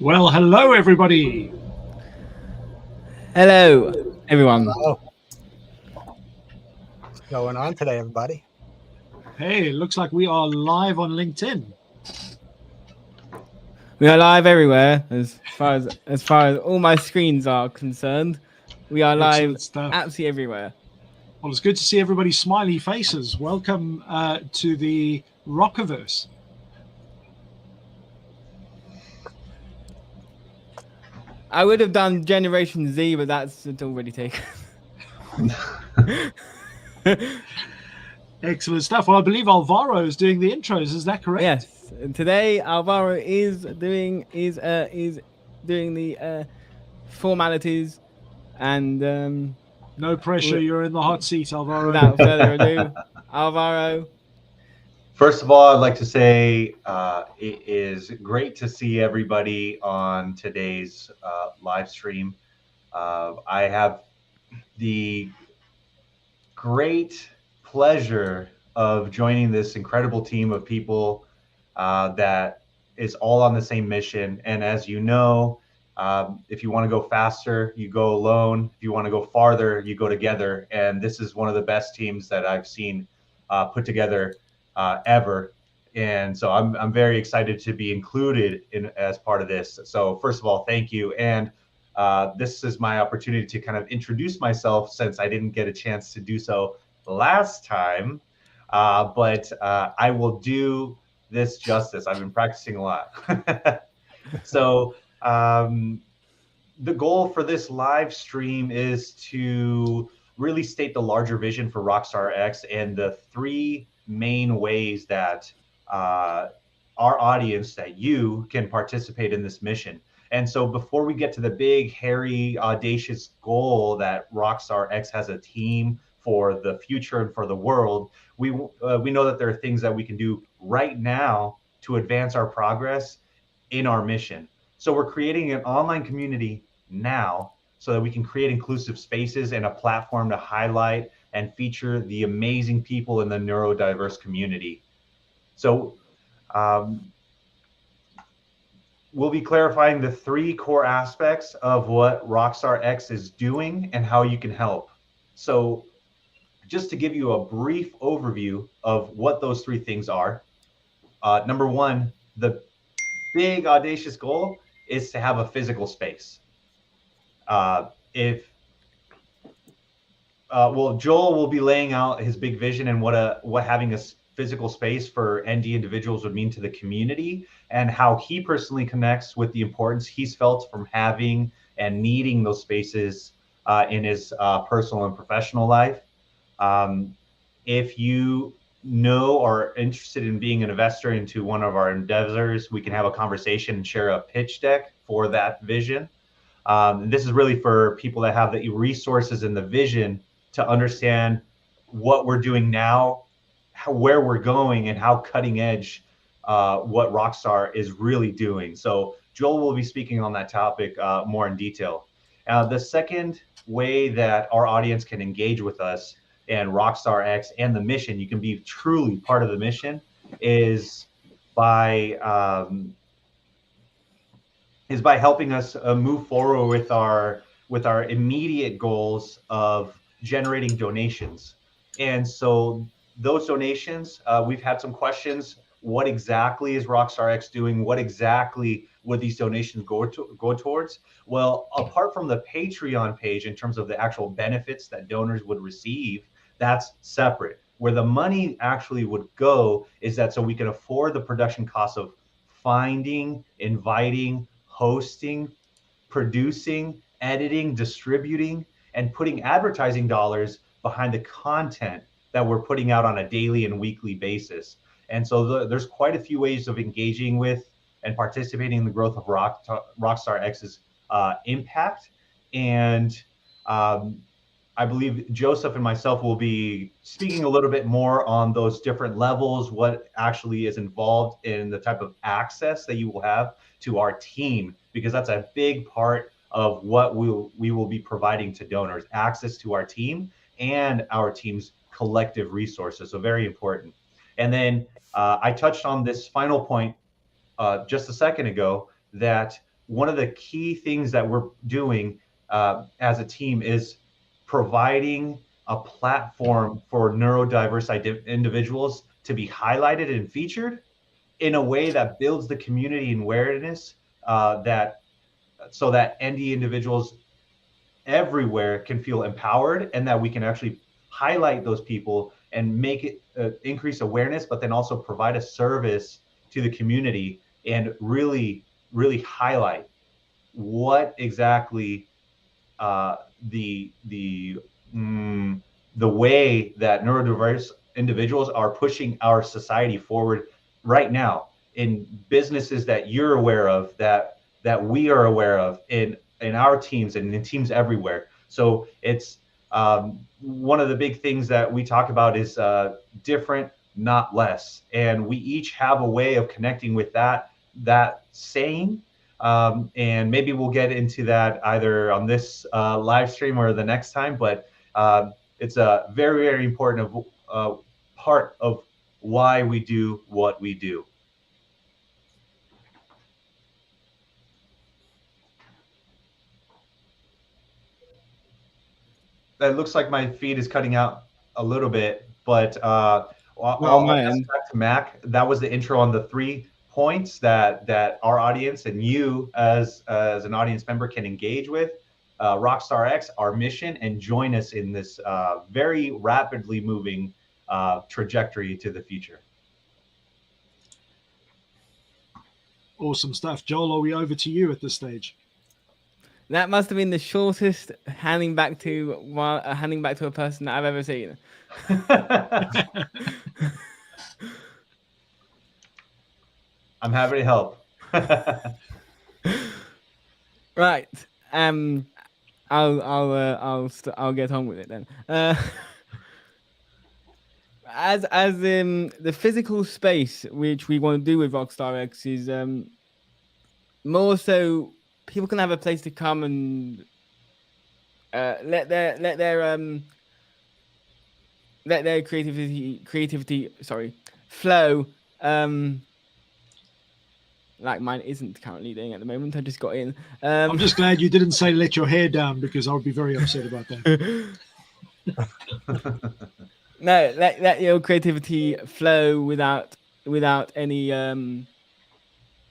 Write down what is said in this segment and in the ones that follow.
Well, hello, everybody. Hello, everyone. Hello. What's going on today, everybody? Hey, it looks like we are live on LinkedIn. We are live everywhere, as far as all my screens are concerned. We are live Excellent stuff. absolutely everywhere. Well, it's good to see everybody's smiley faces. Welcome to the Rockaverse. I would have done Generation Z, but that's already taken. Excellent stuff. Well, I believe Alvaro is doing the intros. Is that correct? Yes. And today Alvaro is doing the formalities and no pressure. You're in the hot seat, Alvaro. Without further ado, Alvaro. First of all, I'd like to say it is great to see everybody on today's live stream. I have the great pleasure of joining this incredible team of people that is all on the same mission. And as you know, if you want to go faster, you go alone. If you want to go farther, you go together. And this is one of the best teams that I've seen put together ever. And so I'm very excited to be included in as part of this. So first of all, thank you. And this is my opportunity to kind of introduce myself since I didn't get a chance to do so last time. But I will do this justice. I've been practicing a lot. So the goal for this live stream is to really state the larger vision for RockstarX and the three main ways that our audience, that you can participate in this mission. And so before we get to the big, hairy, audacious goal that RockstarX has a team for the future and for the world, we know that there are things that we can do right now to advance our progress in our mission. So we're creating an online community now so that we can create inclusive spaces and a platform to highlight and feature the amazing people in the neurodiverse community. So we'll be clarifying the three core aspects of what RockstarX is doing and how you can help. So just to give you a brief overview of what those three things are. Number one, the big audacious goal is to have a physical space. Well, Joel will be laying out his big vision and what having a physical space for ND individuals would mean to the community, and how he personally connects with the importance he's felt from having and needing those spaces in his personal and professional life. If you know or are interested in being an investor into one of our endeavors, we can have a conversation and share a pitch deck for that vision. This is really for people that have the resources and the vision to understand what we're doing now, where we're going, and how cutting edge what Rockstar is really doing. So Joel will be speaking on that topic more in detail. The second way that our audience can engage with us and RockstarX and the mission, you can be truly part of the mission, is by helping us move forward with our immediate goals of generating donations. And so those donations, we've had some questions. What exactly is RockstarX doing? What exactly would these donations go towards? Well, apart from the Patreon page in terms of the actual benefits that donors would receive, that's separate. Where the money actually would go is that so we can afford the production costs of finding, inviting, hosting, producing, editing, distributing, and putting advertising dollars behind the content that we're putting out on a daily and weekly basis. And so there's quite a few ways of engaging with and participating in the growth of RockstarX's impact. And I believe Joseph and myself will be speaking a little bit more on those different levels, what actually is involved in the type of access that you will have to our team, because that's a big part of what we will be providing to donors, access to our team and our team's collective resources. So very important. And then I touched on this final point just a second ago, that one of the key things that we're doing as a team is providing a platform for neurodiverse individuals to be highlighted and featured in a way that builds the community and awareness that so that ND individuals everywhere can feel empowered, and that we can actually highlight those people and make it increase awareness, but then also provide a service to the community and really highlight what exactly the way that neurodiverse individuals are pushing our society forward right now in businesses that you're aware of, that we are aware of in our teams and in teams everywhere. So it's one of the big things that we talk about is different, not less, and we each have a way of connecting with that saying. And maybe we'll get into that either on this live stream or the next time, but it's a very, very important part of why we do what we do. It looks like my feed is cutting out a little bit, but I'll pass it back to Mac. That was the intro on the 3 points that our audience and you as an audience member can engage with RockstarX, our mission, and join us in this very rapidly moving trajectory to the future. Awesome stuff. Joel, are we over to you at this stage? That must have been the shortest handing back to a person that I've ever seen. I'm happy to help. Right. I'll get on with it then. As the physical space which we want to do with RockstarX is more so people can have a place to come and let their creativity flow. Like mine isn't currently doing at the moment. I just got in. I'm just glad you didn't say let your hair down, because I would be very upset about that. No, let your creativity flow without any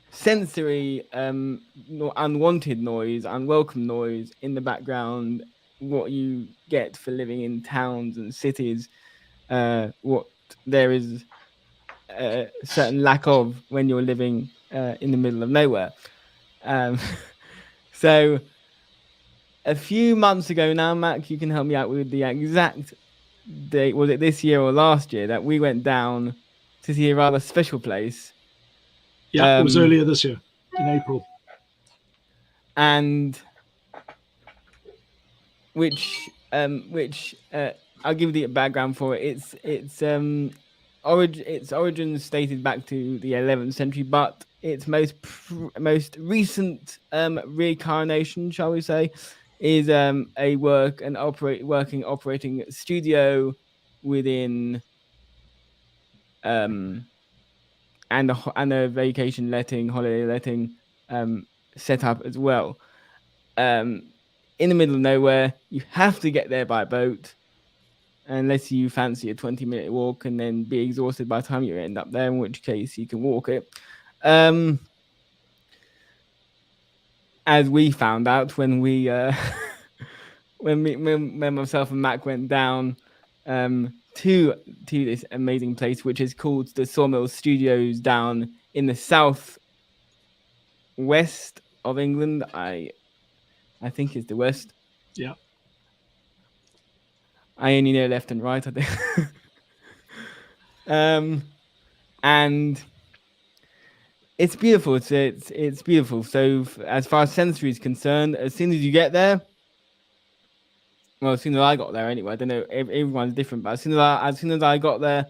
sensory unwanted noise, unwelcome noise in the background. What you get for living in towns and cities, what there is a certain lack of when you're living in the middle of nowhere. So a few months ago now, Mac, you can help me out with the exact date. Was it this year or last year that we went down to see a rather special place? Yeah, it was earlier this year in April. And which I'll give you the background for it. Its origin stated back to the 11th century, but its most recent reincarnation, shall we say, is a operating studio within and a vacation letting, holiday letting set up as well. In the middle of nowhere, you have to get there by boat, unless you fancy a 20-minute walk and then be exhausted by the time you end up there, in which case you can walk it. As we found out when we when myself and Mac went down to this amazing place, which is called the Sawmill Studios down in the south west of England. I think it's the west. Yeah. I only know left and right, I think. And it's beautiful. It's beautiful. So as far as sensory is concerned, as soon as you get there, well, as soon as I got there anyway, I don't know, everyone's different, but as soon as I got there,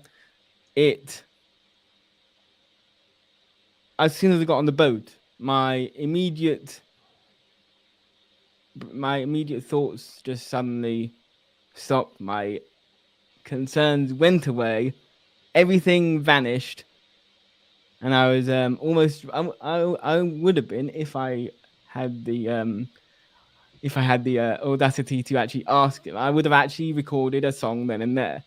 as soon as I got on the boat, my immediate thoughts just suddenly stopped. My concerns went away. Everything vanished. And I was almost, I would have been, if I had the audacity to actually ask him, I would have actually recorded a song then and there,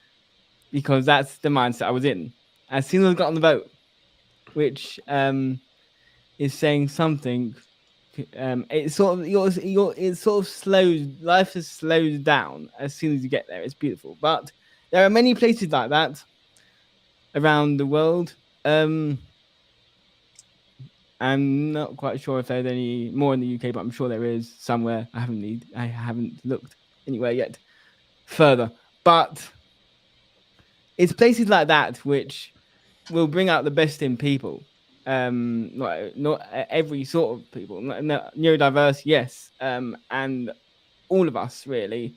because that's the mindset I was in as soon as I got on the boat, which is saying something. It sort of slows, life has slowed down as soon as you get there. It's beautiful, but there are many places like that around the world. I'm not quite sure if there's any more in the UK, but I'm sure there is somewhere. I haven't looked anywhere yet further, but it's places like that which will bring out the best in people. Not every sort of people, neurodiverse, yes, and all of us really,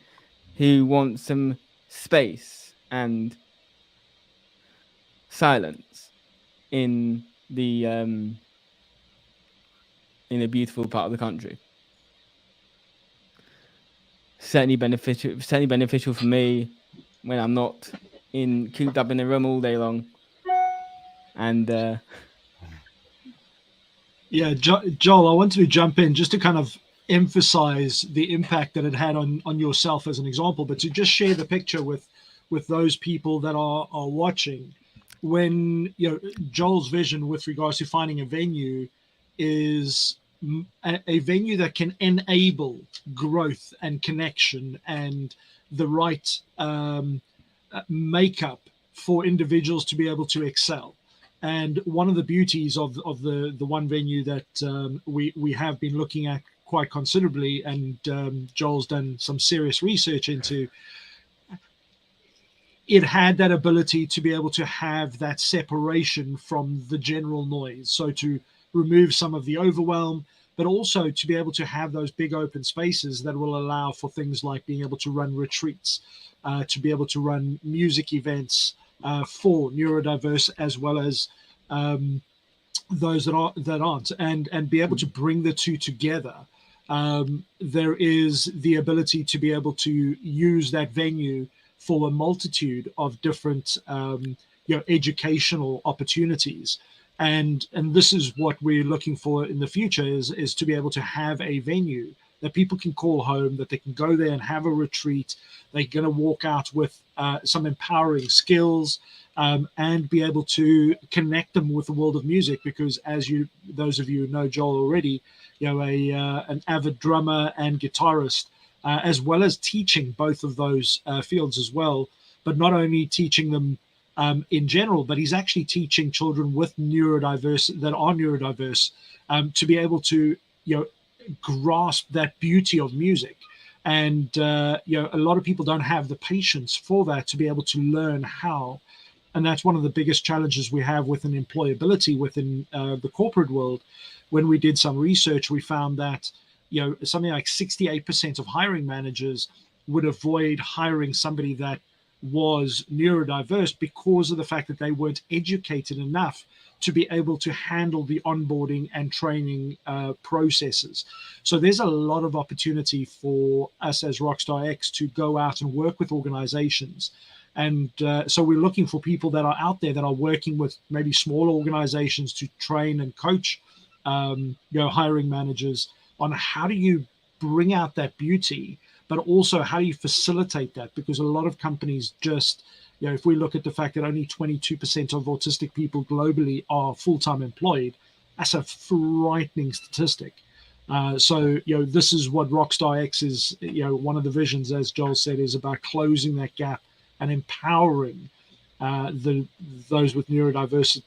who want some space and silence in a beautiful part of the country. Certainly beneficial for me when I'm not cooped up in a room all day long. And yeah, Joel, I wanted to jump in just to kind of emphasize the impact that it had on yourself as an example, but to just share the picture with those people that are watching. When Joel's vision with regards to finding a venue is a venue that can enable growth and connection and the right makeup for individuals to be able to excel. And one of the beauties of the one venue that we have been looking at quite considerably, and Joel's done some serious research into, it had that ability to be able to have that separation from the general noise. So to remove some of the overwhelm, but also to be able to have those big open spaces that will allow for things like being able to run retreats, to be able to run music events for neurodiverse as well as those that aren't, and be able to bring the two together. There is the ability to be able to use that venue for a multitude of different educational opportunities. And this is what we're looking for in the future, is to be able to have a venue that people can call home, that they can go there and have a retreat. They're going to walk out with some empowering skills, and be able to connect them with the world of music. Because as those of you who know Joel already, an avid drummer and guitarist, as well as teaching both of those fields as well, but not only teaching them in general, but he's actually teaching children with neurodiverse to be able to grasp that beauty of music. And a lot of people don't have the patience for that, to be able to learn how. And that's one of the biggest challenges we have within employability within the corporate world. When we did some research, we found that something like 68% of hiring managers would avoid hiring somebody that was neurodiverse because of the fact that they weren't educated enough to be able to handle the onboarding and training processes. So there's a lot of opportunity for us as RockstarX to go out and work with organizations. And so we're looking for people that are out there that are working with maybe small organizations to train and coach hiring managers on how do you bring out that beauty, but also how do you facilitate that? Because a lot of companies just, if we look at the fact that only 22% of autistic people globally are full-time employed, that's a frightening statistic. So this is what RockstarX is, one of the visions, as Joel said, is about closing that gap and empowering those with neurodiverse,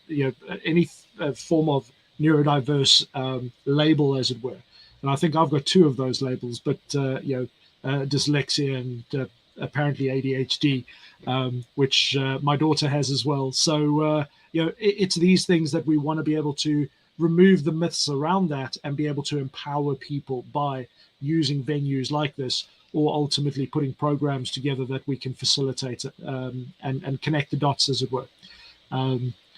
any form of neurodiverse label, as it were. And I think I've got two of those labels, but dyslexia and apparently ADHD, which my daughter has as well. So it's these things that we want to be able to remove the myths around that and be able to empower people by using venues like this, or ultimately putting programs together that we can facilitate and connect the dots, as it were.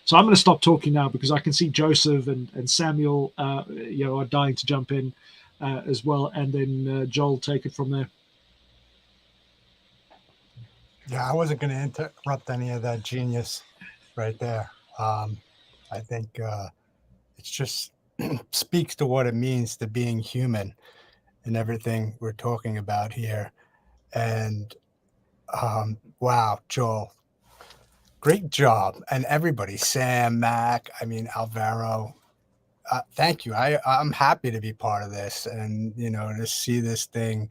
So I'm going to stop talking now, because I can see Joseph and Samuel are dying to jump in as well, and then Joel, take it from there. Yeah, I wasn't going to interrupt any of that genius right there. I think it's just speaks to what it means to being human and everything we're talking about here. And wow, Joel, great job. And everybody, Sam, Mac, I mean, Alvaro, thank you. I'm happy to be part of this, and you know, to see this thing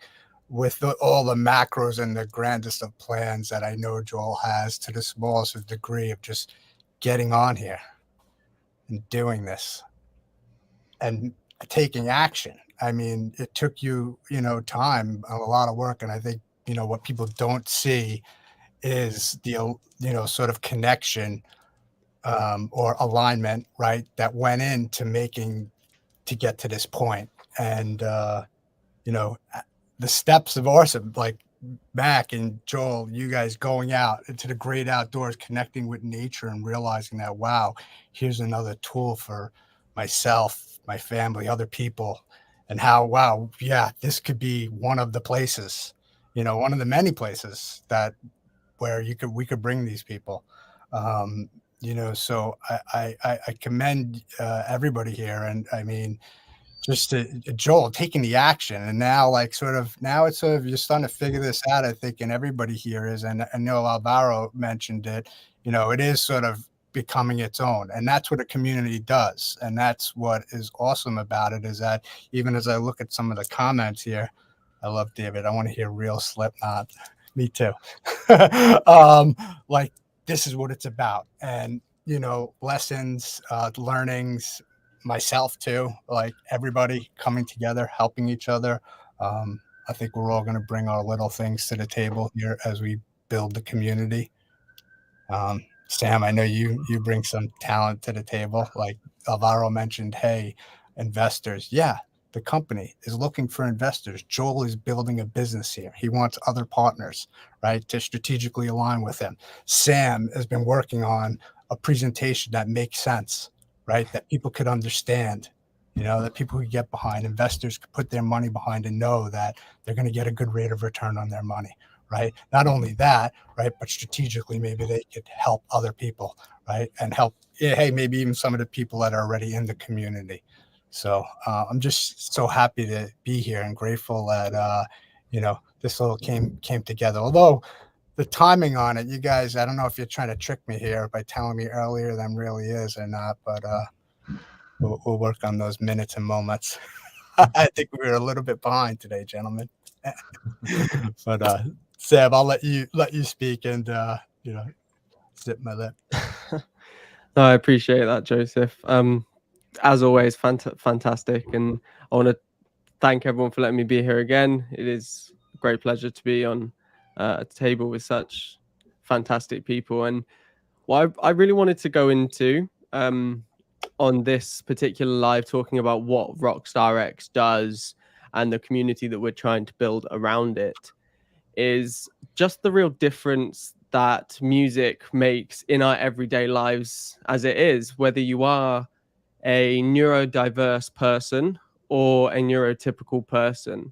with all the macros and the grandest of plans that I know Joel has, to the smallest degree of just getting on here and doing this and taking action. I mean, it took you, you know, time, a lot of work, and I think, you know, what people don't see is the, you know, sort of connection or alignment, right, that went into making to get to this point. And you know, the steps of awesome, like Mac and Joel, you guys going out into the great outdoors, connecting with nature and realizing that, wow, here's another tool for myself, my family, other people, and how, wow, yeah, this could be one of the places, you know, one of the many places that where we could bring these people. You know, so I commend everybody here. And I mean, just Joel taking the action, and now like now it's sort of you're starting to figure this out, I think, and everybody here is, and I know Alvaro mentioned it, you know, it is sort of becoming its own, and that's what a community does. And that's what is awesome about it, is that even as I look at some of the comments here, I love David, I want to hear real Slipknot. Me too. Like, this is what it's about. And you know, lessons, learnings, myself too, like everybody coming together, helping each other. I think we're all going to bring our little things to the table here as we build the community. Sam, I know you bring some talent to the table. Like Alvaro mentioned, hey, investors. Yeah, the company is looking for investors. Joel is building a business here. He wants other partners, right, to strategically align with him. Sam has been working on a presentation that makes sense, right, that people could understand, you know, that people could get behind, investors could put their money behind and know that they're going to get a good rate of return on their money, right? Not only that, right, but strategically, maybe they could help other people, right, and help, hey, maybe even some of the people that are already in the community. So I'm just so happy to be here and grateful that you know, this all came together. Although the timing on it, you guys, I don't know if you're trying to trick me here by telling me earlier than really is or not, but we'll work on those minutes and moments. I think we were a little bit behind today, gentlemen. But Seb, I'll let you speak and you know, zip my lip. No, I appreciate that, Joseph. As always, fantastic, and I want to thank everyone for letting me be here again. It is a great pleasure to be on a table with such fantastic people. And what I really wanted to go into on this particular live, talking about what RockstarX does and the community that we're trying to build around it, is just the real difference that music makes in our everyday lives as it is, whether you are a neurodiverse person or a neurotypical person.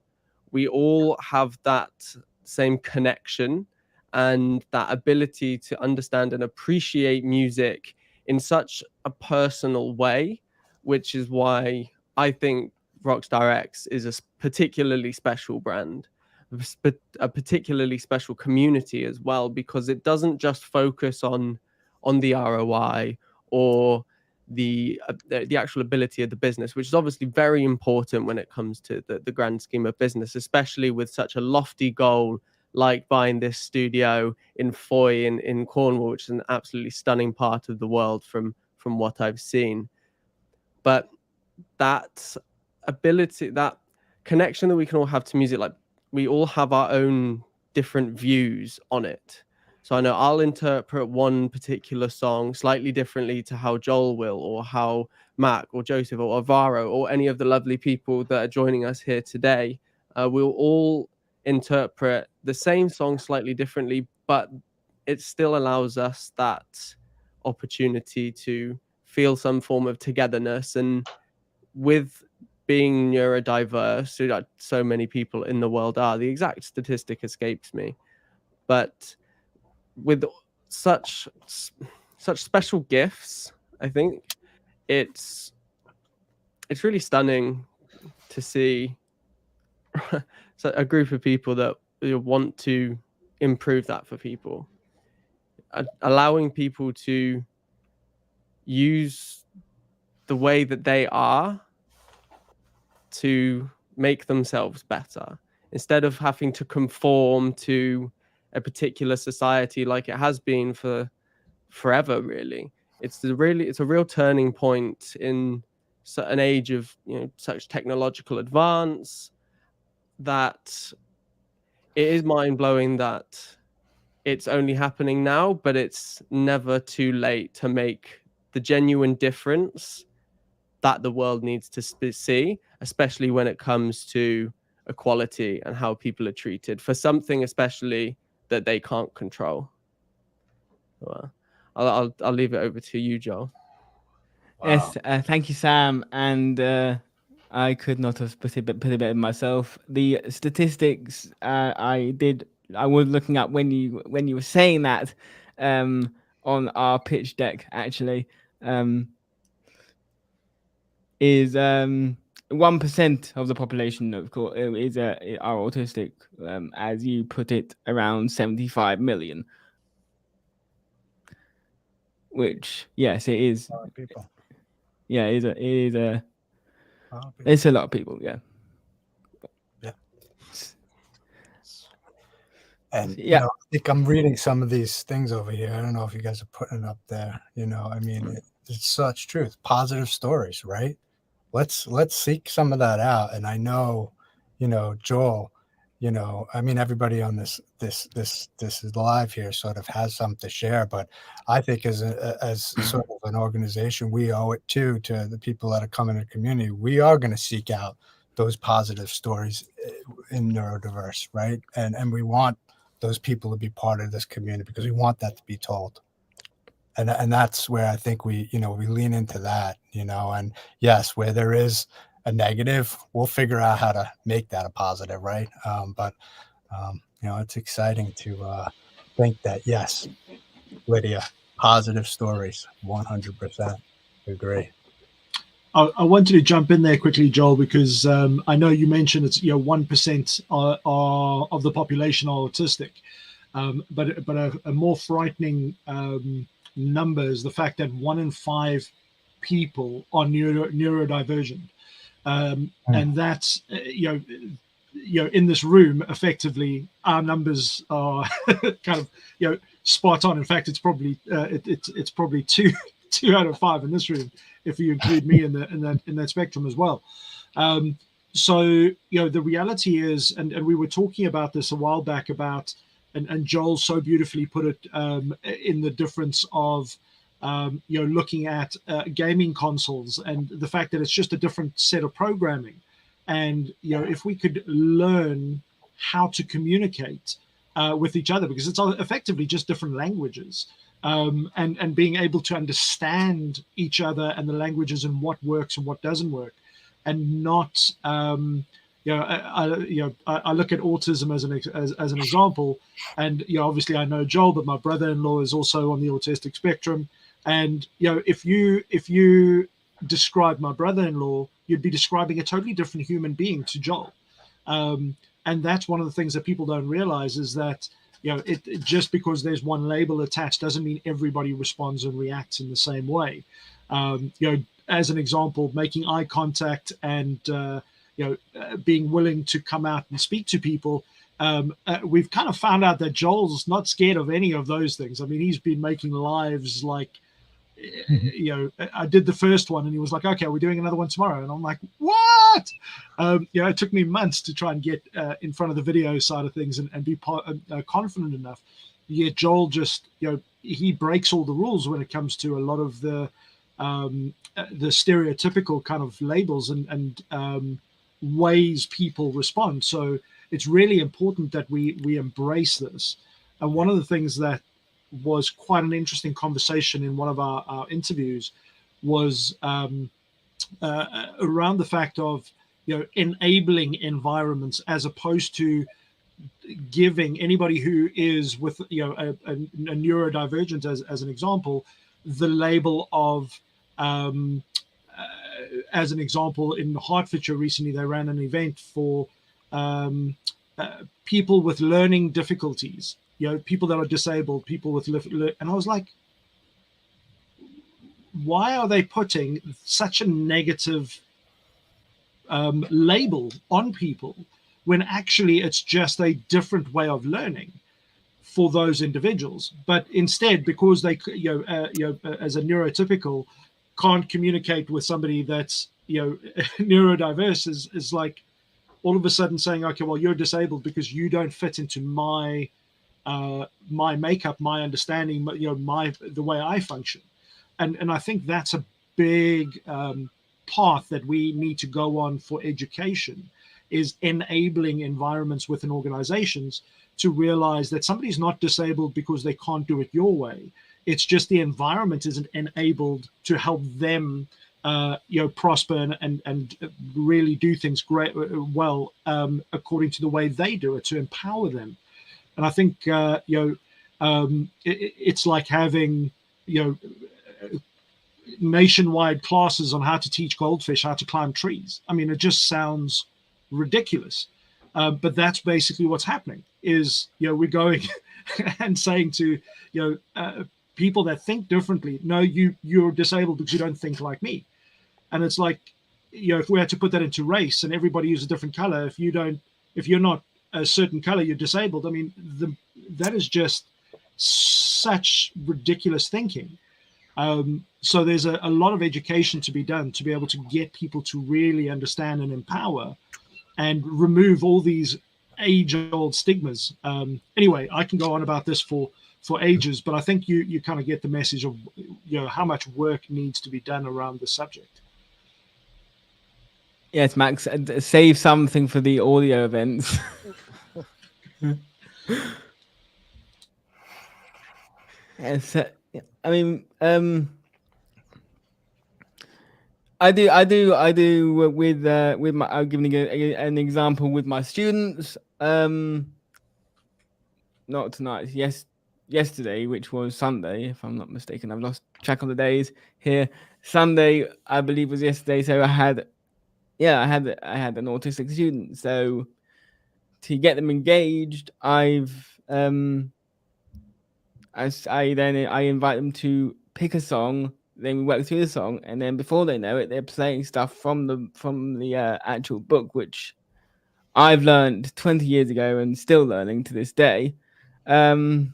We all have that same connection and that ability to understand and appreciate music in such a personal way, which is why I think RockstarX is a particularly special brand, a particularly special community as well, because it doesn't just focus on the ROI or the actual ability of the business, which is obviously very important when it comes to the grand scheme of business, especially with such a lofty goal like buying this studio in Foy in Cornwall, which is an absolutely stunning part of the world from what I've seen. But that ability, that connection that we can all have to music, like we all have our own different views on it. So I know I'll interpret one particular song slightly differently to how Joel will, or how Mac or Joseph or Alvaro or any of the lovely people that are joining us here today. We'll all interpret the same song slightly differently, but it still allows us that opportunity to feel some form of togetherness. And with being neurodiverse, like so many people in the world are, the exact statistic escapes me, but with such special gifts, I think it's it's really stunning to see a group of people that want to improve that for people, allowing people to use the way that they are to make themselves better, instead of having to conform to a particular society like it has been for forever. Really, it's a real turning point in an age of such technological advance, that it is mind-blowing that it's only happening now, but it's never too late to make the genuine difference that the world needs to see, especially when it comes to equality and how people are treated for something especially that they can't control. I'll leave it over to you, Joel. Wow. Yes, thank you, Sam. And I could not have put it better myself. The statistics I was looking up when you were saying that on our pitch deck, actually, is 1% of the population, of course, is are autistic. As you put it, around 75 million. Which, yes, it is. A lot of people. Yeah, it's a lot of people. Yeah. Yeah. And yeah, I think I'm reading some of these things over here. I don't know if you guys are putting it up there. I mean, it's such truth. Positive stories, right? Let's seek some of that out. And I know, Joel, I mean, everybody on this is live here sort of has something to share, but I think as sort of an organization, we owe it to the people that are coming to the community. We are going to seek out those positive stories in neurodiverse, right? And we want those people to be part of this community because we want that to be told. And that's where I think we lean into that, and yes, where there is a negative, we'll figure out how to make that a positive, right? But it's exciting to think that, yes, Lydia, positive stories, 100% agree. I wanted to jump in there quickly, Joel, because I know you mentioned it's 1% of the population are autistic, but a more frightening number is the fact that 1 in 5 people are neurodivergent, and that's in this room, effectively our numbers are kind of spot on. In fact, it's probably it's probably two out of 5 in this room, if you include me in that spectrum as well. So the reality is, and we were talking about this a while back about, and Joel so beautifully put it in the difference of looking at gaming consoles and the fact that it's just a different set of programming. And if we could learn how to communicate with each other, because it's effectively just different languages, and being able to understand each other and the languages and what works and what doesn't work, and not I look at autism as an example, and obviously I know Joel, but my brother-in-law is also on the autistic spectrum, and if you describe my brother-in-law, you'd be describing a totally different human being to Joel, and that's one of the things that people don't realize, is that it just because there's one label attached doesn't mean everybody responds and reacts in the same way. As an example, making eye contact and being willing to come out and speak to people. We've kind of found out that Joel's not scared of any of those things. I mean, he's been making lives like, I did the first one and he was like, okay, we're doing another one tomorrow. And I'm like, what? It took me months to try and get in front of the video side of things and be confident enough. Yet Joel just, he breaks all the rules when it comes to a lot of the stereotypical kind of labels and ways people respond. So it's really important that we embrace this. And one of the things that was quite an interesting conversation in one of our interviews was around the fact of enabling environments, as opposed to giving anybody who is with a neurodivergent, as an example, the label of as an example, in Hertfordshire recently, they ran an event for people with learning difficulties, people that are disabled, people with, and I was like, why are they putting such a negative label on people when actually it's just a different way of learning for those individuals? But instead, because they, as a neurotypical, can't communicate with somebody that's, neurodiverse, is like all of a sudden saying, okay, well, you're disabled because you don't fit into my makeup, my understanding, the way I function. And I think that's a big path that we need to go on for education, is enabling environments within organizations to realize that somebody's not disabled because they can't do it your way. It's just the environment isn't enabled to help them prosper and really do things well according to the way they do it, to empower them. And I think it's like having nationwide classes on how to teach goldfish how to climb trees. I mean, it just sounds ridiculous, but that's basically what's happening. Is we're going and saying to people that think differently, no, you're disabled because you don't think like me. And it's like, if we had to put that into race and everybody uses a different color, if you're not a certain color, you're disabled. I mean, that is just such ridiculous thinking. So there's a lot of education to be done to be able to get people to really understand and empower and remove all these age-old stigmas. Anyway, I can go on about this for ages, but I think you kind of get the message of how much work needs to be done around the subject. Yes, Max, save something for the audio events. Yes, I mean, I do with my. I'm giving an example with my students. Not tonight. Yesterday, which was Sunday, if I'm not mistaken. I've lost track of the days here. Sunday, I believe, was yesterday. So I had an autistic student. So to get them engaged, I invite them to pick a song. Then we work through the song, and then before they know it, they're playing stuff from the actual book, which I've learned 20 years ago and still learning to this day. And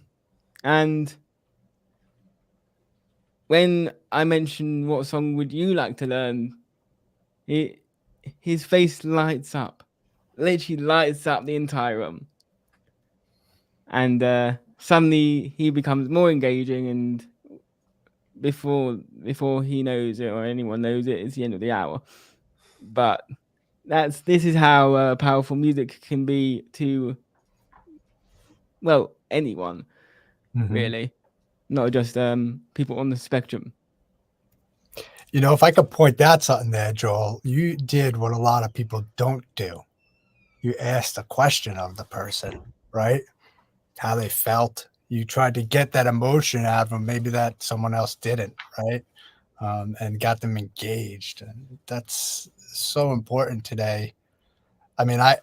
when I mention what song would you like to learn, his face lights up, literally lights up the entire room, and suddenly he becomes more engaging, and before he knows it or anyone knows it, it's the end of the hour. But this is how powerful music can be to, well, anyone, really, not just people on the spectrum. If I could point out something there, Joel, you did what a lot of people don't do. You asked a question of the person, right? How they felt. You tried to get that emotion out of them, maybe that someone else didn't, right? And got them engaged. And that's so important today. I mean, I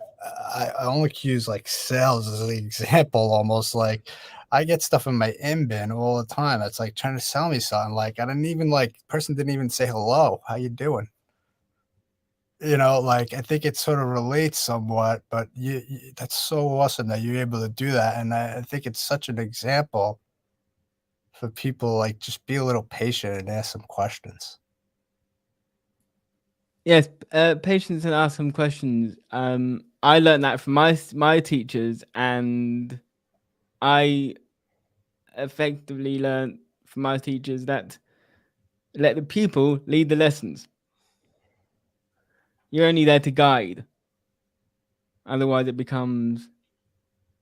only use like sales as an example, almost like I get stuff in my in-bin all the time. It's like trying to sell me something. Like I didn't even person didn't even say hello. How you doing? I think it sort of relates somewhat, but that's so awesome that you're able to do that. And I think it's such an example for people, just be a little patient and ask some questions. Yes, patience and ask some questions. I learned that from my teachers, and I effectively learned from my teachers that let the pupil lead the lessons. You're only there to guide. Otherwise, it becomes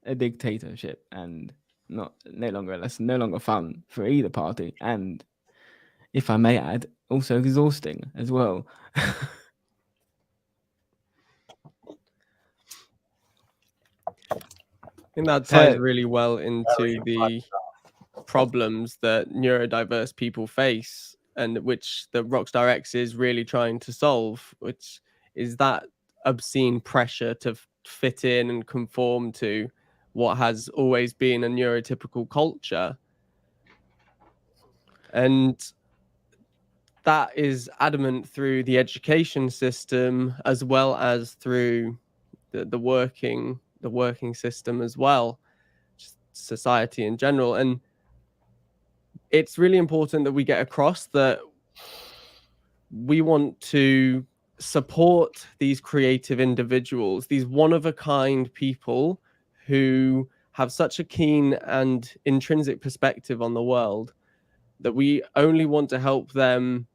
a dictatorship and no longer a lesson, no longer fun for either party. And if I may add, also exhausting as well. I think that ties really well into the problems that neurodiverse people face and which the RockstarX is really trying to solve, which is that obscene pressure to fit in and conform to what has always been a neurotypical culture. And that is adamant through the education system as well as through the working system as well, just society in general. And it's really important that we get across that we want to support these creative individuals, these one-of-a-kind people who have such a keen and intrinsic perspective on the world, that we only want to help them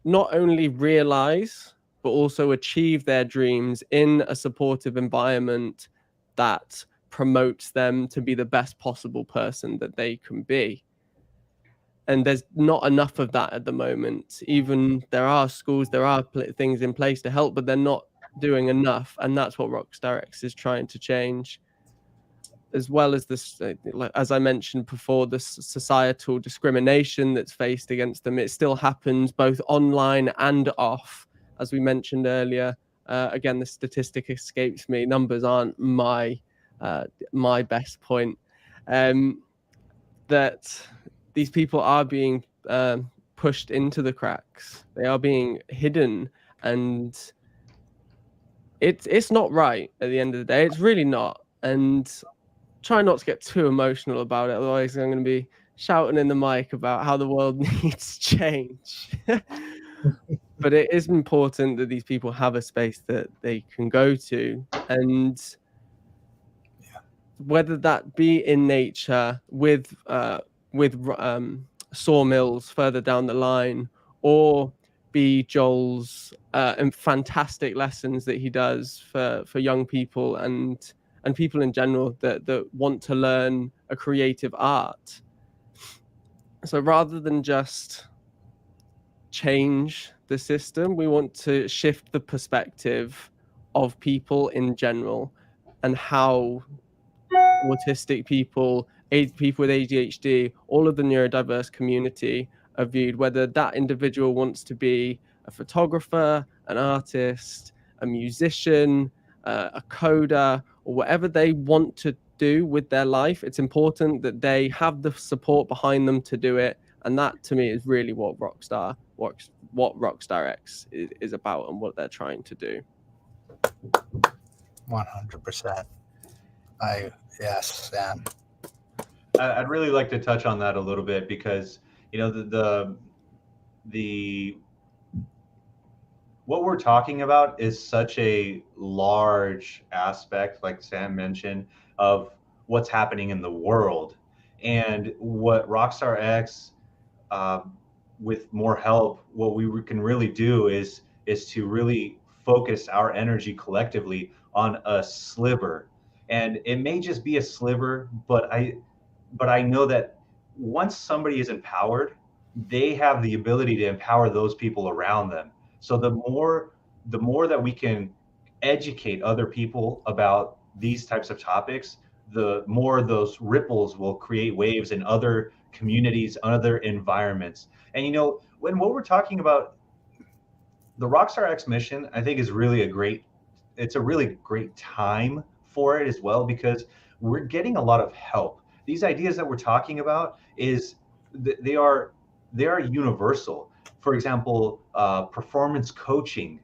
not only realize but also achieve their dreams in a supportive environment that promotes them to be the best possible person that they can be. And there's not enough of that at the moment. Even there are schools, there are things in place to help, but they're not doing enough. And that's what RockstarX is trying to change. As well as this, as I mentioned before, the societal discrimination that's faced against them. It still happens both online and off, as we mentioned earlier. Again, the statistic escapes me. Numbers aren't my best point. That these people are being pushed into the cracks. They are being hidden, and it's not right at the end of the day. It's really not. And try not to get too emotional about it, otherwise I'm going to be shouting in the mic about how the world needs change. But it is important that these people have a space that they can go to, and whether that be in nature with sawmills further down the line, or be Joel's fantastic lessons that he does for young people and people in general that want to learn a creative art. So rather than just change the system, we want to shift the perspective of people in general and how autistic people, people with ADHD, all of the neurodiverse community are viewed, whether that individual wants to be a photographer, an artist, a musician, a coder, or whatever they want to do with their life. It's important that they have the support behind them to do it. And that, to me, is really what RockstarX is about and what they're trying to do. 100%. Yes, Sam. I'd really like to touch on that a little bit, because the what we're talking about is such a large aspect, like Sam mentioned, of what's happening in the world. And what RockstarX, with more help, what we can really do is to really focus our energy collectively on a sliver. And it may just be a sliver, but I know that once somebody is empowered, they have the ability to empower those people around them. So the more that we can educate other people about these types of topics, the more those ripples will create waves in other communities, other environments. And when what we're talking about, the RockstarX mission, I think, is really it's a really great time for it as well, because we're getting a lot of help. These ideas that we're talking about they are universal. For example, performance coaching.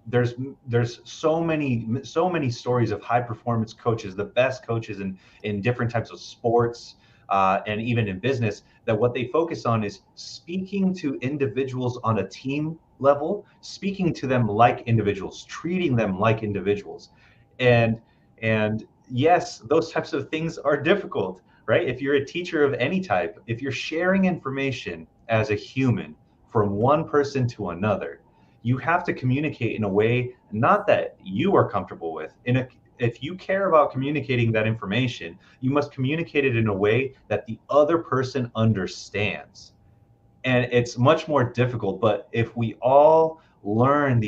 There's so many stories of high performance coaches, the best coaches in different types of sports, and even in business, that what they focus on is speaking to individuals on a team level, speaking to them like individuals, treating them like individuals. And yes, those types of things are difficult, right? If you're a teacher of any type, if you're sharing information as a human from one person to another, you have to communicate in a way not that you are comfortable with. If you care about communicating that information, you must communicate it in a way that the other person understands. And it's much more difficult. But if we all learn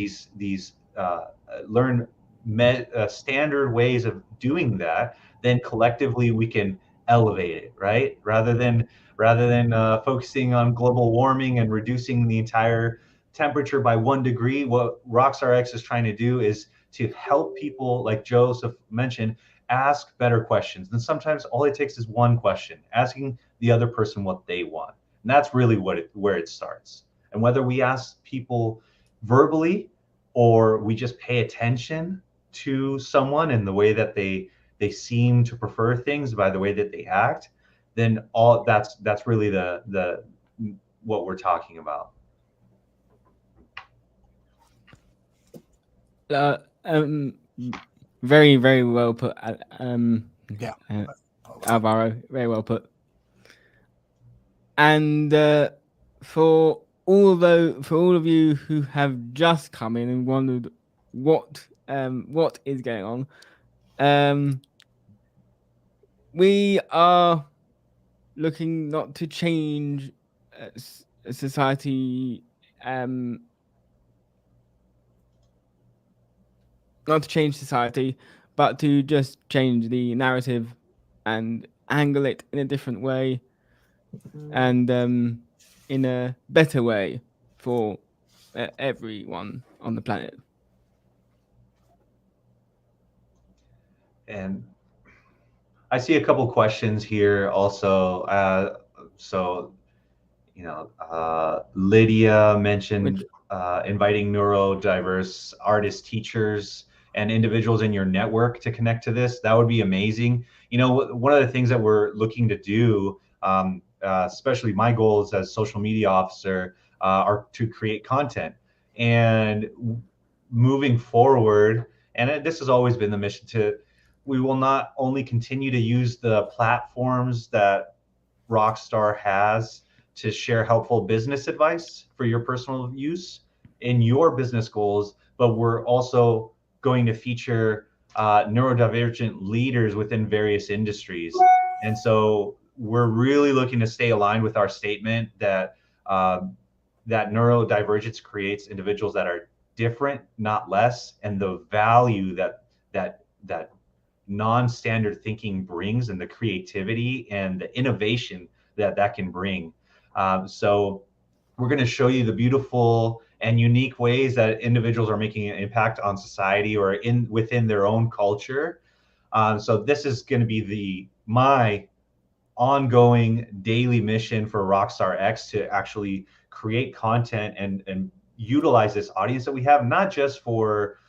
standard ways of doing that, then collectively we can elevate it, right? Rather than focusing on global warming and reducing the entire temperature by 1 degree, what RockstarX is trying to do is to help people, like Joseph mentioned, ask better questions. And sometimes all it takes is one question, asking the other person what they want. And that's really where it starts. And whether we ask people verbally or we just pay attention to someone and the way that they seem to prefer things by the way that they act, then all that's really the what we're talking about. Very, very well put. Yeah. Alvaro, very well put. And for all of you who have just come in and wondered what is going on, we are looking not to change society, not to change society, but to just change the narrative and angle it in a different way, and in a better way for everyone on the planet. And I see a couple questions here also. So, Lydia mentioned inviting neurodiverse artists, teachers, and individuals in your network to connect to this. That would be amazing. One of the things that we're looking to do, especially my goals as social media officer, are to create content. And moving forward, and this has always been the mission, we will not only continue to use the platforms that Rockstar has to share helpful business advice for your personal use in your business goals, but we're also going to feature neurodivergent leaders within various industries. And so we're really looking to stay aligned with our statement that that neurodivergence creates individuals that are different, not less, and the value that non-standard thinking brings, and the creativity and the innovation that can bring. So we're going to show you the beautiful and unique ways that individuals are making an impact on society or within their own culture. So this is going to be my ongoing daily mission for RockstarX, to actually create content and utilize this audience that we have, not just for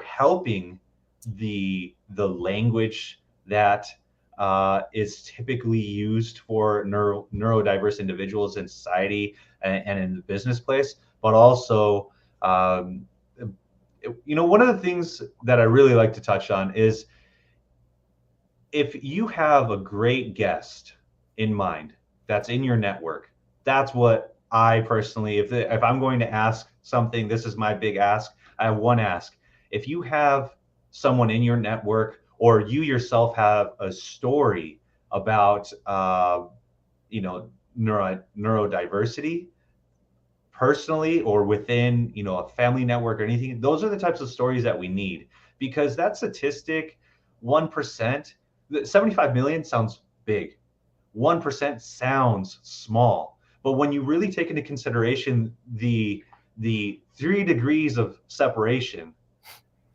helping the language that is typically used for neurodiverse individuals in society and in the business place, but also, one of the things that I really like to touch on is, if you have a great guest in mind that's in your network, that's what I personally, if I'm going to ask something, this is my big ask. I have one ask. If you have someone in your network, or you yourself have a story about neurodiversity personally, or within a family network or anything, those are the types of stories that we need, because that statistic, 1%, 75 million sounds big, 1% sounds small, but when you really take into consideration the 3 degrees of separation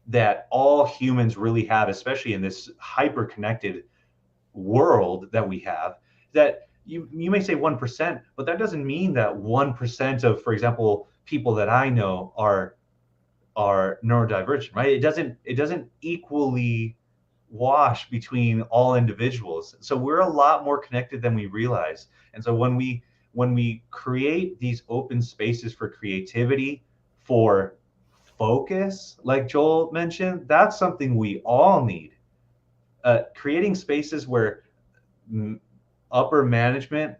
that all humans really have, especially in this hyper connected world that we have, that you may say 1%, but that doesn't mean that 1% of, for example, people that I know are neurodivergent, right? It doesn't equally wash between all individuals. So we're a lot more connected than we realize. And so when we create these open spaces for creativity, for focus, like Joel mentioned, that's something we all need. Creating spaces where upper management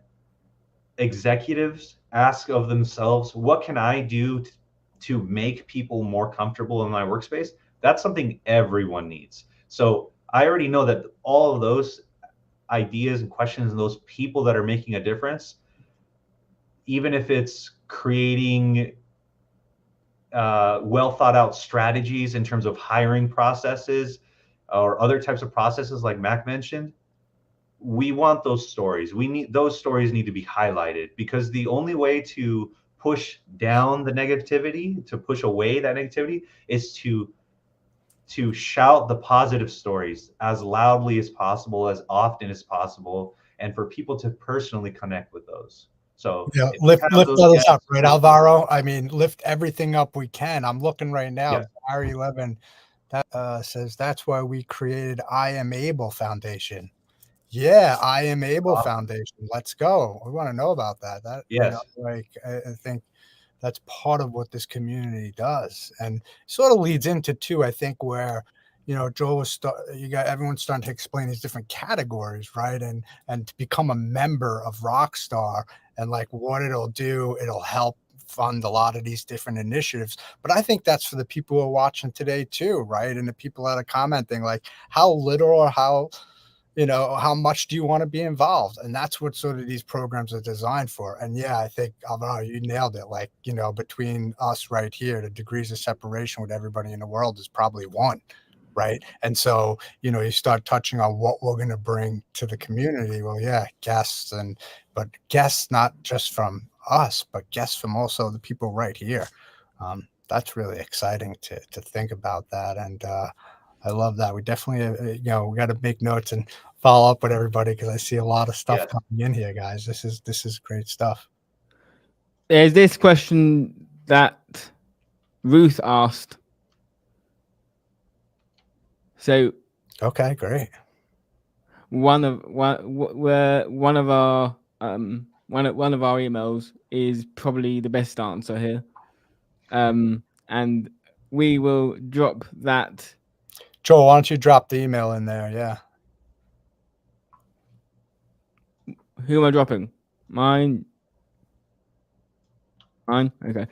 executives ask of themselves, what can I do to make people more comfortable in my workspace? That's something everyone needs. So I already know that all of those ideas and questions and those people that are making a difference, even if it's creating well thought out strategies in terms of hiring processes, or other types of processes like Mac mentioned, we want those stories. Those stories need to be highlighted, because the only way to push down the negativity, to push away that negativity, is to shout the positive stories as loudly as possible, as often as possible, and for people to personally connect with those. So Yeah, if you lift have those others guests, up, right, Alvaro? I mean, lift everything up we can. I'm looking right now. Yeah. Barry Levin that says that's why we created I Am Able Foundation. Yeah, I Am Able Foundation. Let's go. We want to know about that. That Yes. like I think that's part of what this community does, and sort of leads into too. I think where Joel was everyone's starting to explain these different categories, right? And to become a member of Rockstar and like what it'll do, it'll help fund a lot of these different initiatives. But I think that's for the people who are watching today too, right? And the people that are commenting, like how little or how much do you want to be involved? And that's what sort of these programs are designed for. And yeah, I think Alvaro, you nailed it. Like, between us right here, the degrees of separation with everybody in the world is probably one, right? And so, you start touching on what we're going to bring to the community. Well, yeah, guests, but guests not just from us, but guests from also the people right here. That's really exciting to think about that. And I love that. We definitely, we got to make notes and follow up with everybody, because I see a lot of stuff coming in here, guys. This is great stuff. There's this question that Ruth asked. So okay, great. One of our emails is probably the best answer here, and we will drop that. Joel, why don't you drop the email in there? Yeah. Who am I dropping? Mine. Okay.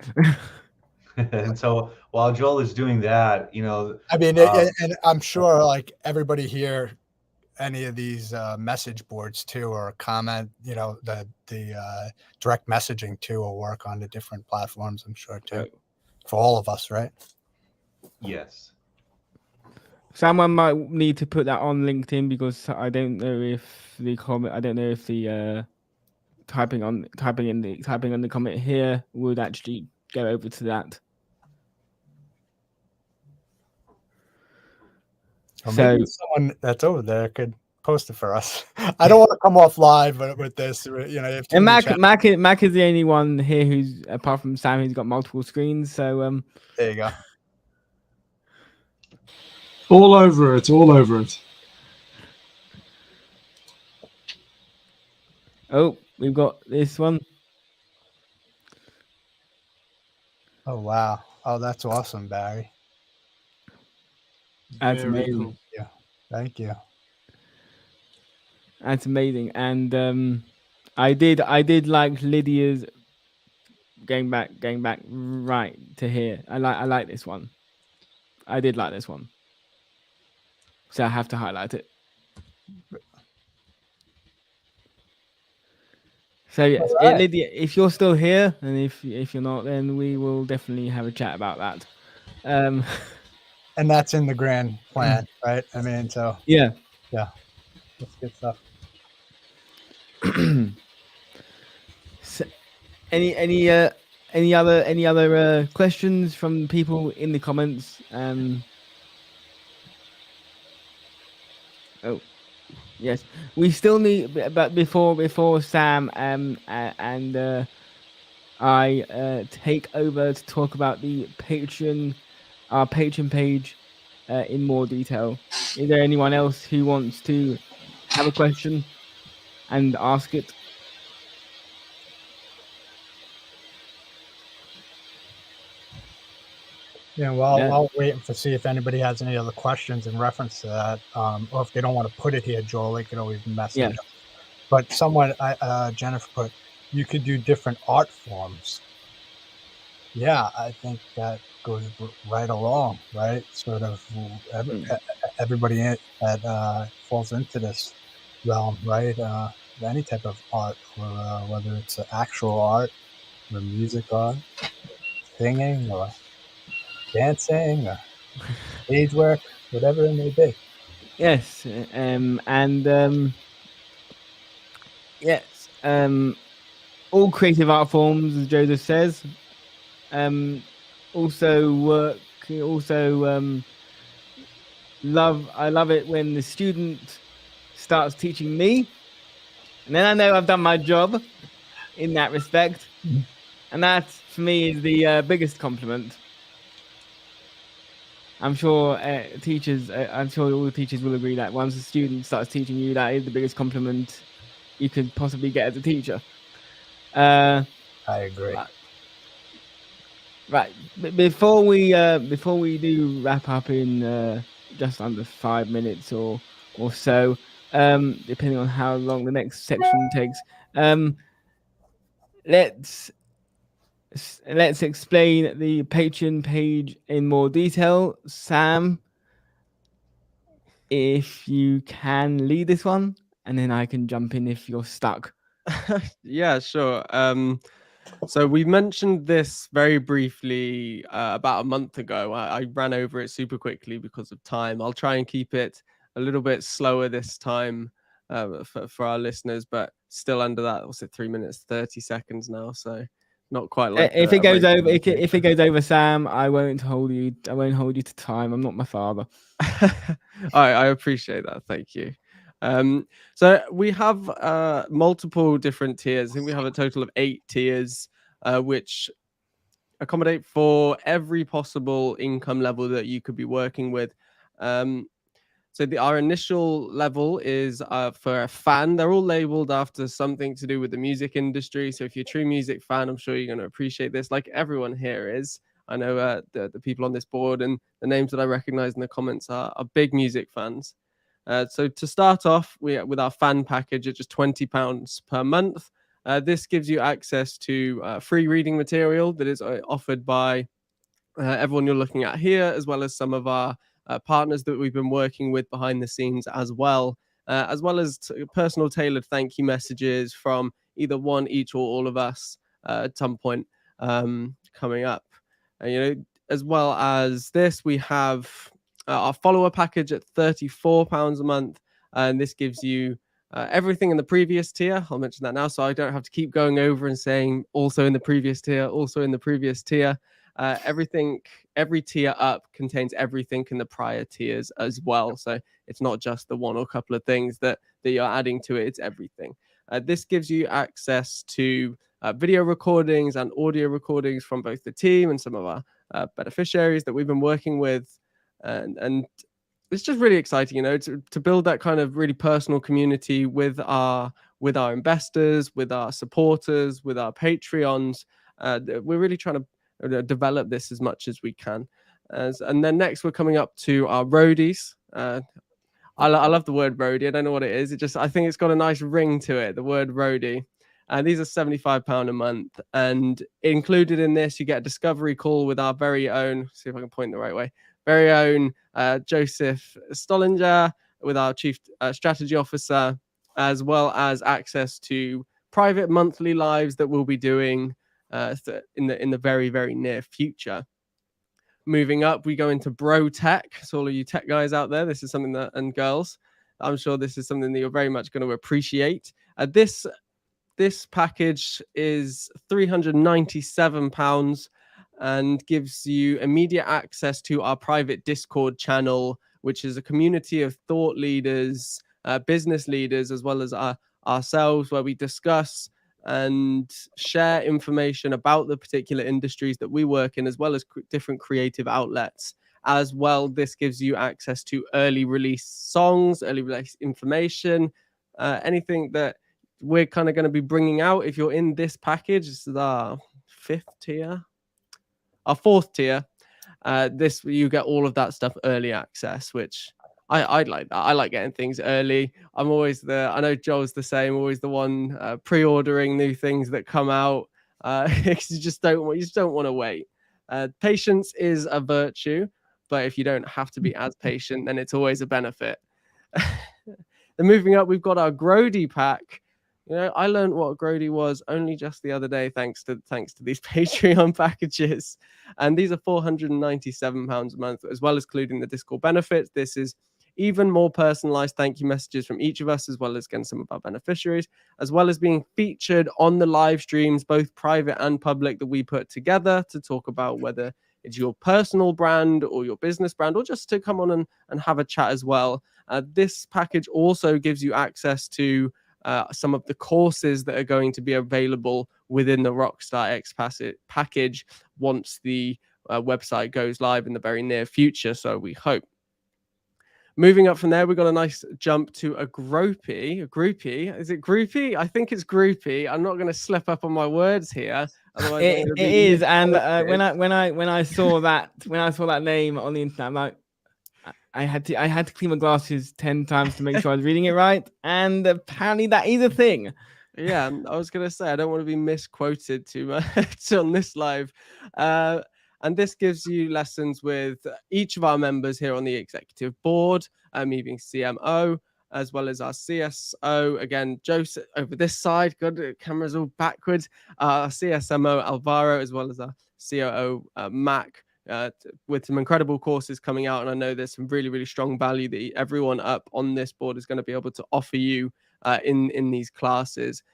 And so while Joel is doing that, I mean, and I'm sure like everybody here, any of these message boards too, or comment, the direct messaging too will work on the different platforms, I'm sure too, for all of us, right? Yes. Someone might need to put that on LinkedIn, because I don't know if the typing on the comment here would actually go over to that. Or maybe someone that's over there could post it for us. I don't want to come off live with this. And Mac is the only one here who's, apart from Sam, who's got multiple screens. So there you go. All over it. Oh, we've got this one. Oh wow! Oh, that's awesome, Barry. That's amazing. Cool. Yeah, thank you. That's amazing, and I did like Lydia's going back right to here. I like this one. I did like this one, so I have to highlight it. So yes, right. Lydia, if you're still here, and if you're not, then we will definitely have a chat about that. And that's in the grand plan, right? I mean, so yeah, that's good stuff. So, any other questions from people in the comments? Oh. Yes, we still need, but before Sam and I take over to talk about our Patreon page in more detail. Is there anyone else who wants to have a question and ask it? Yeah, well, I'll wait to see if anybody has any other questions in reference to that, or if they don't want to put it here, Joel, they can always message us. But someone, Jennifer put, you could do different art forms. Yeah, I think that goes right along, right? Sort of everybody that falls into this realm, right? Any type of art, or whether it's actual art, or music art, singing, or dancing, or stage work, whatever it may be. Yes, yes, all creative art forms, as Joseph says. Also work. Also, I love it when the student starts teaching me, and then I know I've done my job in that respect, and that for me is the biggest compliment. I'm sure teachers. I'm sure all teachers will agree that once a student starts teaching you, that is the biggest compliment you could possibly get as a teacher. I agree. Right. Before we do wrap up in just under 5 minutes or so, depending on how long the next section takes, let's explain the Patreon page in more detail. Sam, if you can lead this one, and then I can jump in if you're stuck. Yeah, sure. So we mentioned this very briefly about a month ago. I ran over it super quickly because of time. I'll try and keep it a little bit slower this time for our listeners, but still under that. What's it? 3 minutes 30 seconds now. So not quite like If it goes over, if if it goes over, Sam, I won't hold you. I won't hold you to time. I'm not my father. I appreciate that. Thank you. So we have multiple different tiers. I think we have a total of 8 tiers, which accommodate for every possible income level that you could be working with. So our initial level is for a fan. They're all labeled after something to do with the music industry. So if you're a true music fan, I'm sure you're going to appreciate this, like everyone here is. I know the people on this board and the names that I recognize in the comments are big music fans. So to start off, with our fan package at just £20 per month. This gives you access to free reading material that is offered by everyone you're looking at here, as well as some of our partners that we've been working with behind the scenes as well as personal tailored thank you messages from either one, each, or all of us at some point coming up. As well as this, we have our follower package at £34 a month, and this gives you everything in the previous tier. I'll mention that now, so I don't have to keep going over and saying also in the previous tier, also in the previous tier. Every tier up contains everything in the prior tiers as well. So it's not just the one or couple of things that you're adding to it, it's everything. This gives you access to video recordings and audio recordings from both the team and some of our beneficiaries that we've been working with. And it's just really exciting, to build that kind of really personal community with our investors, with our supporters, with our Patreons. We're really trying to develop this as much as we can. And then next we're coming up to our roadies. I love the word roadie. I don't know what it is. I think it's got a nice ring to it, the word roadie. And these are £75 a month. And included in this, you get a discovery call with our very own, see if I can point the right way, very own Joseph Stollinger, with our chief strategy officer, as well as access to private monthly lives that we'll be doing in the very, very near future. Moving up, we go into bro tech. So all of you tech guys out there, this is something that, and girls, I'm sure this is something that you're very much going to appreciate. This package is £397 and gives you immediate access to our private Discord channel, which is a community of thought leaders, business leaders, as well as ourselves, where we discuss and share information about the particular industries that we work in, as well as different creative outlets. As well, this gives you access to early release songs, early release information, anything that we're kind of going to be bringing out. If you're in this package, this is our fourth tier. This, you get all of that stuff early access, which I like that. I like getting things early. I'm always I know Joel's the same, always the one pre-ordering new things that come out. You just don't want to wait. Patience is a virtue, but if you don't have to be as patient, then it's always a benefit. Then moving up, we've got our Grody pack. I learned what Grody was only just the other day, thanks to these Patreon packages. And these are £497 a month, as well as including the Discord benefits. This is even more personalized thank you messages from each of us, as well as again some of our beneficiaries, as well as being featured on the live streams, both private and public, that we put together to talk about whether it's your personal brand or your business brand, or just to come on and have a chat as well. This package also gives you access to some of the courses that are going to be available within the RockstarX package once the website goes live in the very near future, so we hope. Moving up from there, we've got a nice jump to a groupie. Is it groupie? I think it's groupie. I'm not going to slip up on my words here. Otherwise, It is. And when I saw that name on the internet, I'm like, I had to clean my glasses 10 times to make sure I was reading it right. And apparently that is a thing. Yeah, I was going to say, I don't want to be misquoted too much on this live. And this gives you lessons with each of our members here on the executive board, me being CMO, as well as our CSO. Again, Joseph over this side. God, the camera's all backwards. Our CSMO, Alvaro, as well as our COO, Mac, with some incredible courses coming out. And I know there's some really, really strong value that everyone up on this board is going to be able to offer you in these classes.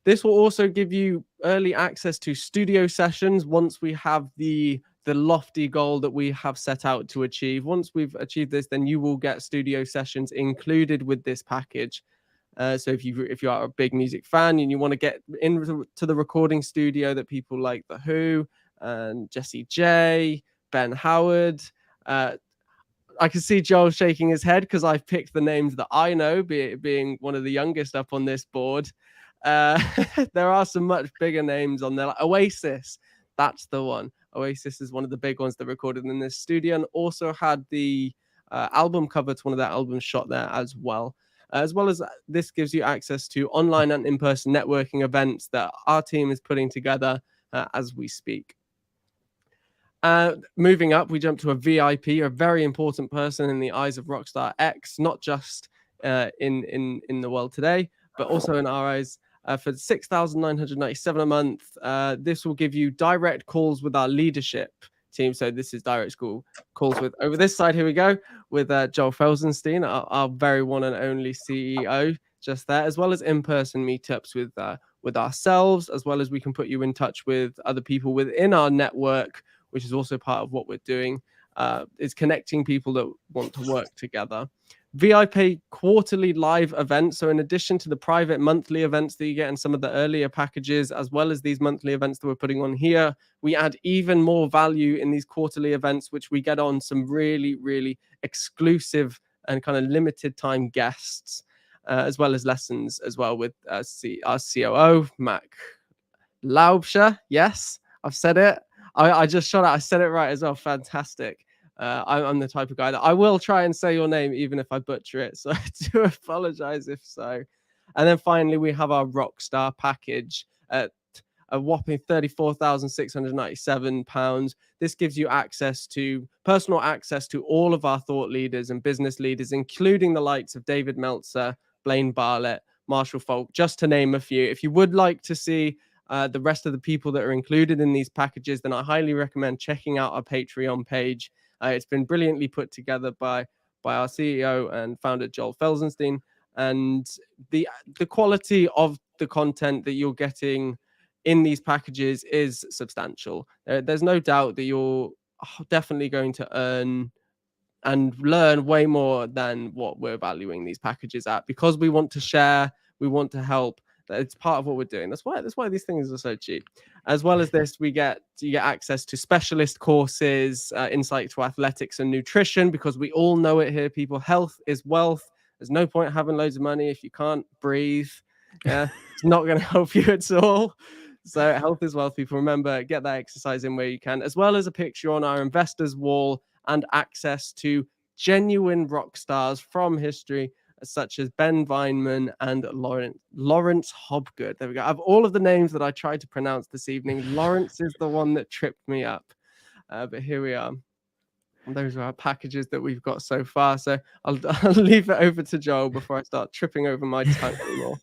This will also give you early access to studio sessions once we have the lofty goal that we have set out to achieve. Once we've achieved this, then you will get studio sessions included with this package. So if you are a big music fan and you want to get into the recording studio that people like The Who and Jessie J, Ben Howard, I can see Joel shaking his head because I've picked the names that I know, being one of the youngest up on this board. There are some much bigger names on there, like Oasis. That's the one. Oasis is one of the big ones that recorded in this studio, and also had the album cover to one of their albums shot there as well. As well as this gives you access to online and in-person networking events that our team is putting together as we speak. Moving up, we jump to a VIP, a very important person in the eyes of RockstarX, not just in the world today, but also in our eyes. For $6,997 a month, this will give you direct calls with our leadership team. So this is direct calls with, over this side, here we go, with Joel Felsenstein, our very one and only CEO, just there, as well as in-person meetups with ourselves, as well as we can put you in touch with other people within our network, which is also part of what we're doing, is connecting people that want to work together. VIP quarterly live events. So in addition to the private monthly events that you get in some of the earlier packages, as well as these monthly events that we're putting on here, we add even more value in these quarterly events, which we get on some really, really exclusive and kind of limited time guests, as well as lessons as well with our COO, Mac Laubscher. Yes, I've said it. I just shot out. I said it right as well. Fantastic. I'm the type of guy that I will try and say your name even if I butcher it, so I do apologize if so. And then finally we have our Rockstar package at a whopping £34,697. This gives you personal access to all of our thought leaders and business leaders, including the likes of David Meltzer, Blaine Bartlett, Marshall Falk, just to name a few. If you would like to see the rest of the people that are included in these packages, then I highly recommend checking out our Patreon page. It's been brilliantly put together by our CEO and founder, Joel Felsenstein. And the quality of the content that you're getting in these packages is substantial. There's no doubt that you're definitely going to earn and learn way more than what we're valuing these packages at, because we want to share, we want to help. It's part of what we're doing. That's why these things are so cheap. As well as this, you get access to specialist courses, insight to athletics and nutrition, because we all know it here, people. Health is wealth. There's no point having loads of money if you can't breathe. Yeah, it's not going to help you at all. So health is wealth, people. Remember, get that exercise in where you can, as well as a picture on our investors wall and access to genuine rock stars from history, such as Ben Weinman and Lawrence Hobgood. There we go. Of all of the names that I tried to pronounce this evening, Lawrence is the one that tripped me up. But here we are. And those are our packages that we've got so far. So I'll leave it over to Joel before I start tripping over my tongue anymore.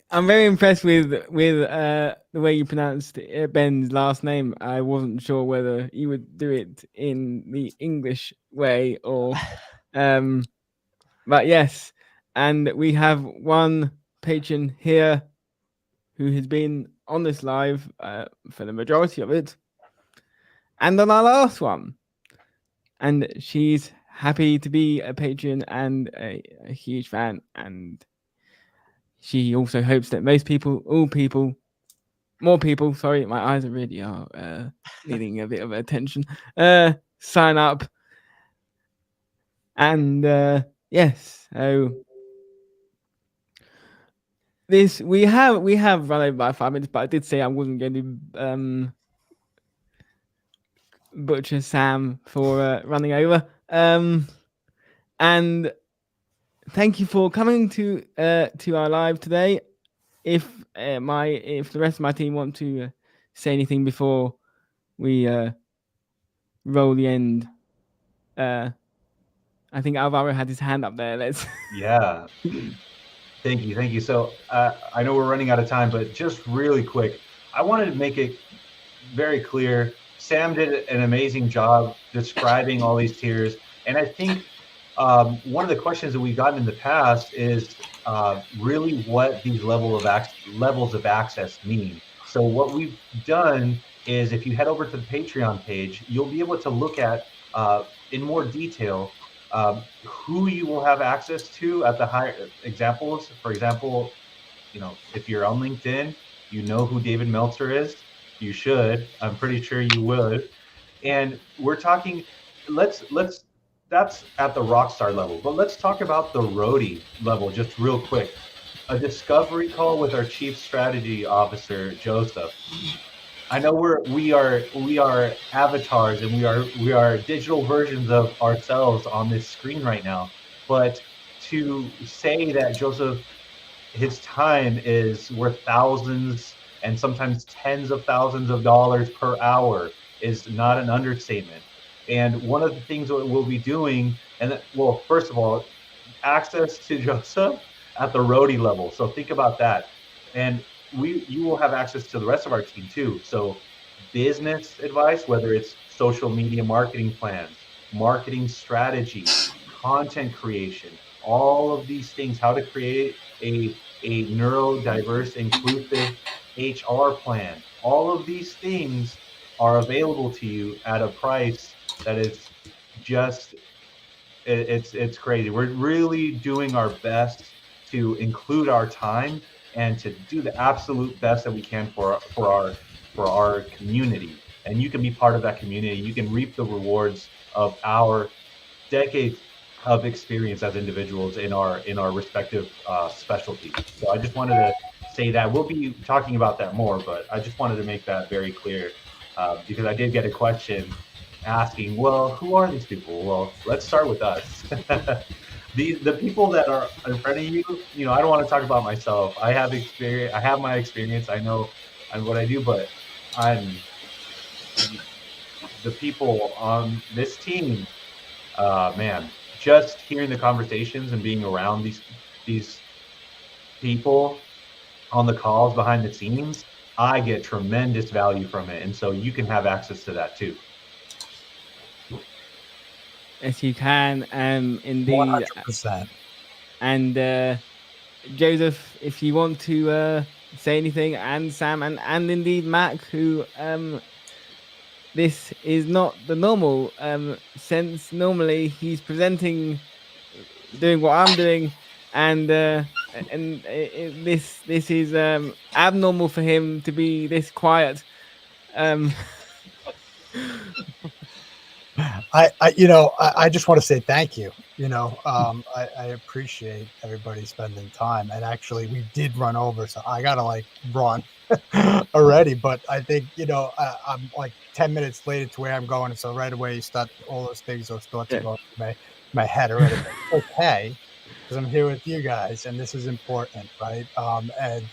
I'm very impressed with the way you pronounced Ben's last name. I wasn't sure whether you would do it in the English way or But yes, and we have one patron here who has been on this live for the majority of it, and on our last one. And she's happy to be a patron and a huge fan. And she also hopes that more people, sorry, my eyes are really needing a bit of attention, sign up. And yes, so this we have run over by 5 minutes, but I did say I wasn't going to butcher Sam for running over. And thank you for coming to our live today. If the rest of my team want to say anything before we roll the end, I think Alvaro had his hand up there. Let's. Yeah. Thank you. So I know we're running out of time, but just really quick, I wanted to make it very clear. Sam did an amazing job describing all these tiers. And I think one of the questions that we've gotten in the past is really what these levels of access mean. So what we've done is, if you head over to the Patreon page, you'll be able to look at in more detail who you will have access to at the higher examples. For example, if you're on LinkedIn, you know who David Meltzer is. You should. I'm pretty sure you would. And we're talking. That's at the Rockstar level. But let's talk about the roadie level just real quick. A discovery call with our Chief Strategy Officer, Joseph. I know we are avatars, and we are digital versions of ourselves on this screen right now. But to say that Joseph, his time is worth thousands and sometimes tens of thousands of dollars per hour is not an understatement. And one of the things that we'll be doing, first of all, access to Joseph at the roadie level. So think about that. And you will have access to the rest of our team too. So business advice, whether it's social media marketing plans, marketing strategy, content creation, all of these things, how to create a neurodiverse, inclusive HR plan. All of these things are available to you at a price that is just, it's crazy. We're really doing our best to include our time and to do the absolute best that we can for our community. And you can be part of that community. You can reap the rewards of our decades of experience as individuals in our respective specialties. So I just wanted to say that. We'll be talking about that more, but I just wanted to make that very clear because I did get a question asking, well, who are these people? Well, let's start with us. The people that are in front of you, I don't want to talk about myself. I have experience. I have my experience. I know what I do, but I'm the people on this team. Man, just hearing the conversations and being around these people on the calls behind the scenes, I get tremendous value from it, and so you can have access to that too. Yes, you can. Indeed. 100%. And Joseph, if you want to say anything, and Sam, and indeed Mac, who this is not the normal sense. Normally he's presenting, doing what I'm doing, and this is abnormal for him to be this quiet. I just want to say thank you. I appreciate everybody spending time. And actually, we did run over, so I gotta run already. But I think I'm 10 minutes later to where I'm going, so right away you start all those thoughts are going through my head already. But it's okay, because I'm here with you guys, and this is important, right? And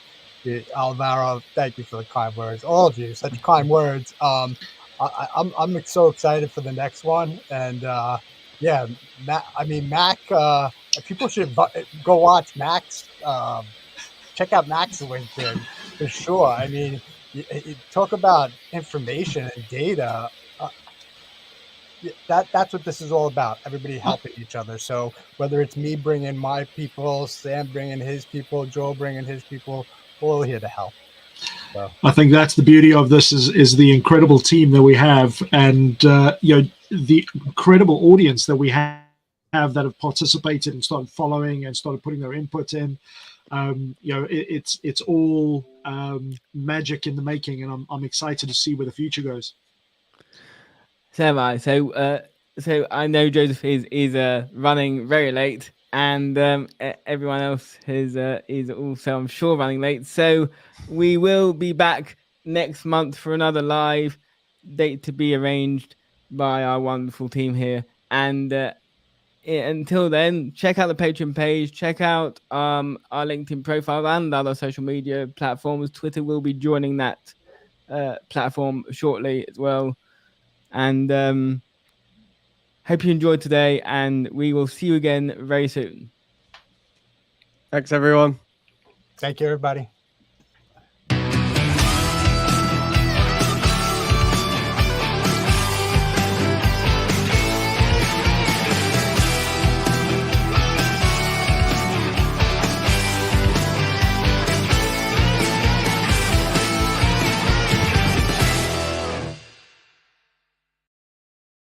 Alvaro, thank you for the kind words. All of you, such kind words. I'm so excited for the next one, and Mac. People should go watch Mac's. Check out Mac's LinkedIn for sure. I mean, you talk about information and data. that's what this is all about. Everybody helping each other. So whether it's me bringing my people, Sam bringing his people, Joel bringing his people, we're all here to help. So I think that's the beauty of this is the incredible team that we have, and the incredible audience that we have that have participated and started following and started putting their input in. It's all magic in the making, and I'm excited to see where the future goes. So am I. So I know Joseph is running very late, and everyone else is also, I'm sure, running late. So we will be back next month for another live date to be arranged by our wonderful team here. And until then, check out the Patreon page, check out our LinkedIn profile and other social media platforms. Twitter will be joining that platform shortly as well. And hope you enjoyed today, and we will see you again very soon. Thanks, everyone. thank you, everybody.